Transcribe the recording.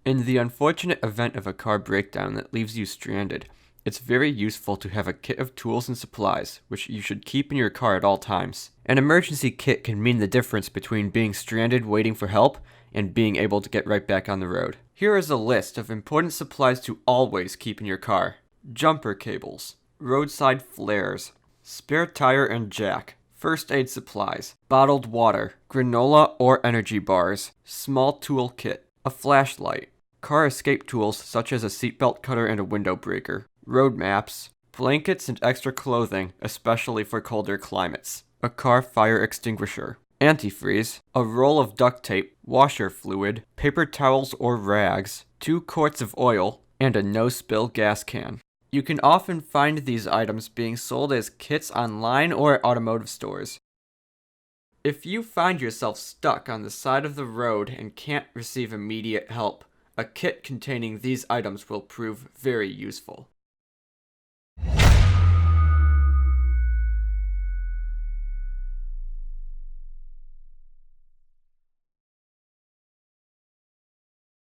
In the unfortunate event of a car breakdown that leaves you stranded, it's very useful to have a kit of tools and supplies, which you should keep in your car at all times. An emergency kit can mean the difference between being stranded waiting for help and being able to get right back on the road. Here is a list of important supplies to always keep in your car. Jumper cables, roadside flares, spare tire and jack, first aid supplies, bottled water, granola or energy bars, small tool kit, a flashlight, car escape tools such as a seatbelt cutter and a window breaker, road maps, blankets and extra clothing, especially for colder climates, a car fire extinguisher, antifreeze, a roll of duct tape, washer fluid, paper towels or rags, 2 quarts of oil, and a no-spill gas can. You can often find these items being sold as kits online or at automotive stores. If you find yourself stuck on the side of the road and can't receive immediate help, a kit containing these items will prove very useful.